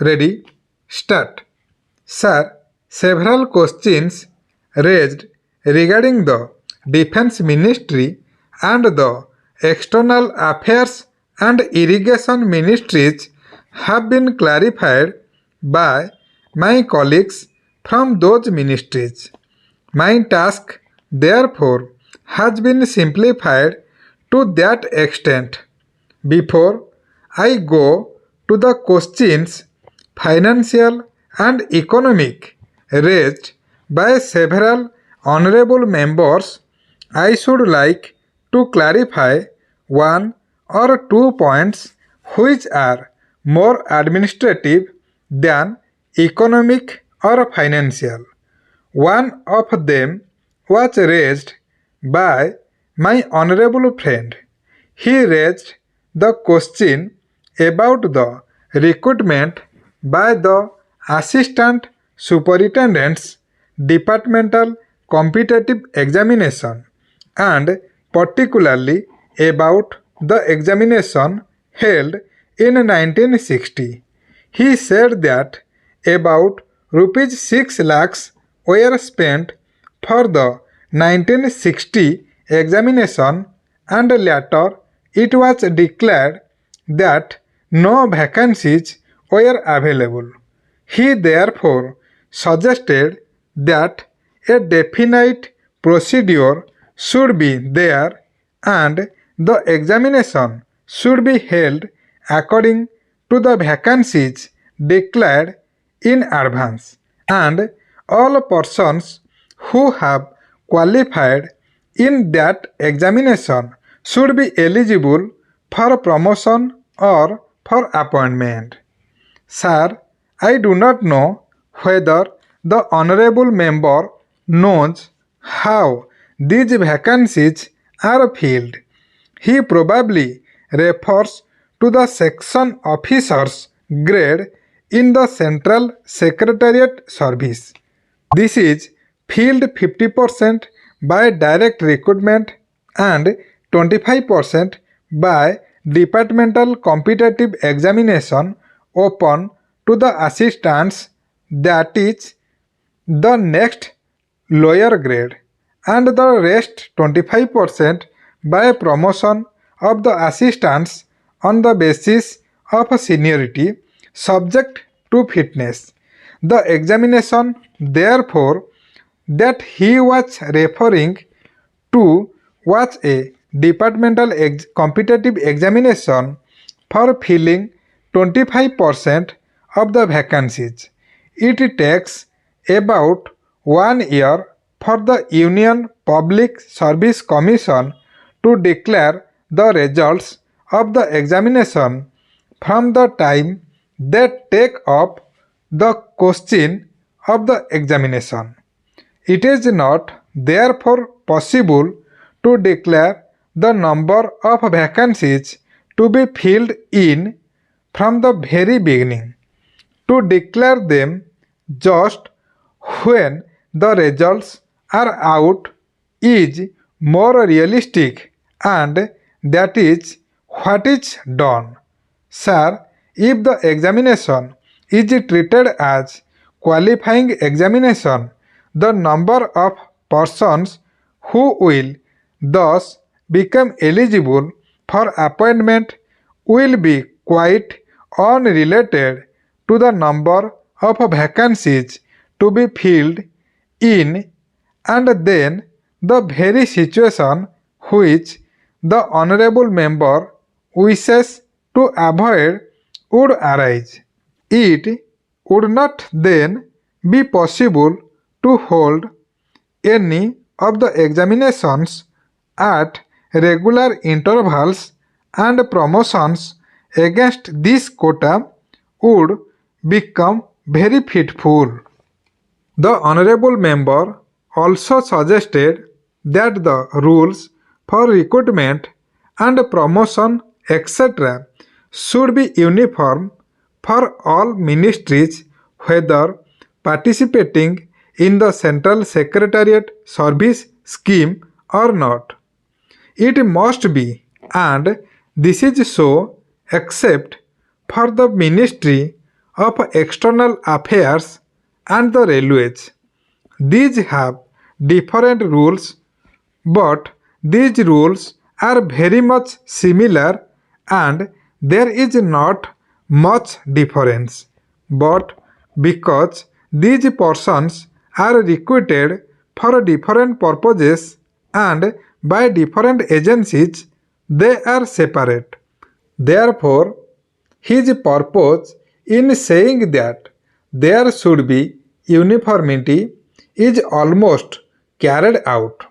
Ready? Start. Sir, several questions raised regarding the Defense Ministry and the External Affairs and Irrigation Ministries have been clarified by my colleagues from those ministries. My task, therefore, has been simplified to that extent. Before I go to the questions, financial and economic, raised by several honorable members, I should like to clarify one or two points which are more administrative than economic or financial. One of them was raised by my honorable friend. He raised the question about the recruitment by the Assistant Superintendent's Departmental Competitive Examination and particularly about the examination held in 1960. He said that about rupees 6 lakhs were spent for the 1960 examination and later it was declared that no vacancies were available. He therefore suggested that a definite procedure should be there and the examination should be held according to the vacancies declared in advance, and all persons who have qualified in that examination should be eligible for promotion or for appointment. Sir, I do not know whether the honorable member knows how these vacancies are filled. He probably refers to the section officer's grade in the Central Secretariat Service. This is filled 50% by direct recruitment and 25% by departmental competitive examination open to the assistants, that is the next lower grade, and the rest 25% by promotion of the assistants on the basis of seniority subject to fitness. The examination, therefore, that he was referring to was a departmental competitive examination for filling 25% of the vacancies. It takes about 1 year for the Union Public Service Commission to declare the results of the examination from the time they take up the question of the examination. It is not therefore possible to declare the number of vacancies to be filled in from the very beginning. To declare them just when the results are out is more realistic, and that is what is done. Sir, if the examination is treated as qualifying examination, the number of persons who will thus become eligible for appointment will be quite unrelated to the number of vacancies to be filled in, and then the very situation which the honorable member wishes to avoid would arise. It would not then be possible to hold any of the examinations at regular intervals, and promotions against this quota would become very fitful. The honorable member also suggested that the rules for recruitment and promotion etc. should be uniform for all ministries, whether participating in the Central Secretariat Service scheme or not. It must be, and this is so, except for the Ministry of External Affairs and the Railways. These have different rules, but these rules are very much similar and there is not much difference. But because these persons are recruited for different purposes and by different agencies, they are separate. Therefore, his purpose in saying that there should be uniformity is almost carried out.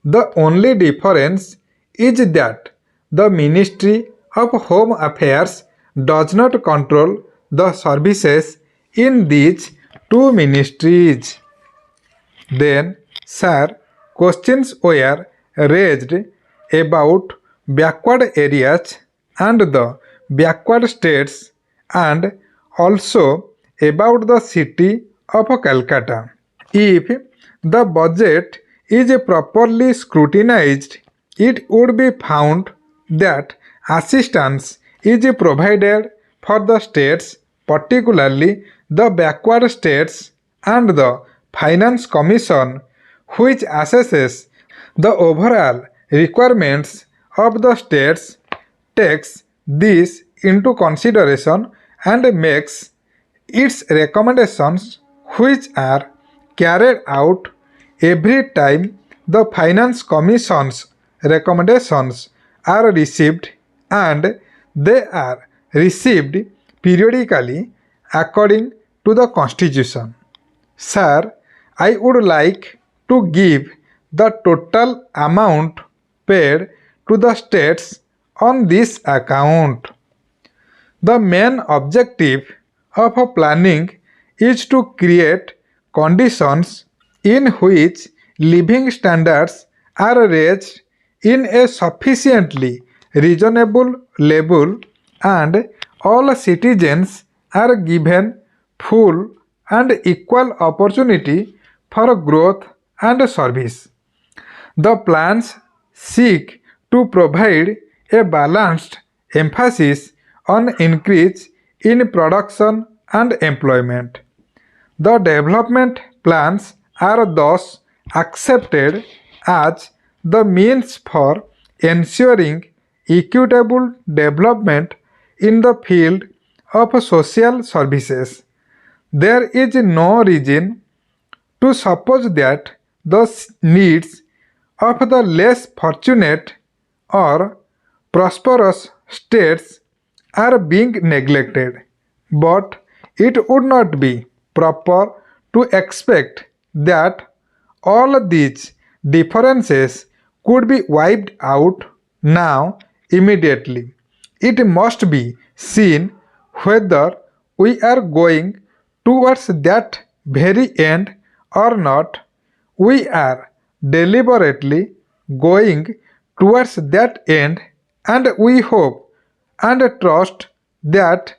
The only difference is that the Ministry of Home Affairs does not control the services in these two ministries. Then, sir, questions were raised about backward areas and the backward states and also about the city of Calcutta. If the budget is properly scrutinized, it would be found that assistance is provided for the states, particularly the backward states, and the Finance Commission, which assesses the overall requirements of the states, takes this into consideration and makes its recommendations, which are carried out every time the Finance Commission's recommendations are received, and they are received periodically according to the Constitution. Sir, I would like to give the total amount paid to the states on this account. The main objective of planning is to create conditions in which living standards are raised in a sufficiently reasonable level and all citizens are given full and equal opportunity for growth and service. The plans seek to provide a balanced emphasis on increase in production and employment. The development plans are thus accepted as the means for ensuring equitable development in the field of social services. There is no reason to suppose that the needs of the less fortunate or prosperous states are being neglected, but it would not be proper to expect that all these differences could be wiped out now immediately. It must be seen whether we are going towards that very end or not. We are deliberately going towards that end, and we hope and trust that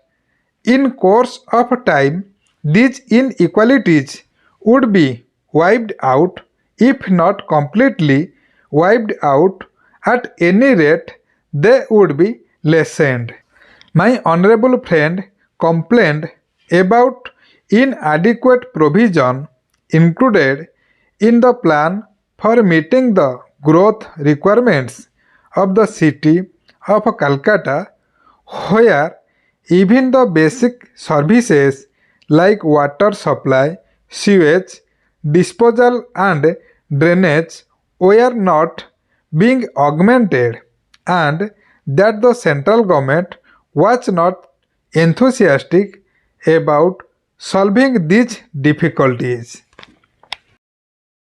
in course of time these inequalities would be wiped out, if not completely wiped out, at any rate they would be lessened. My honorable friend complained about inadequate provision included in the plan for meeting the growth requirements of the city of Calcutta, where even the basic services like water supply, sewage, disposal and drainage were not being augmented, and that the central government was not enthusiastic about solving these difficulties.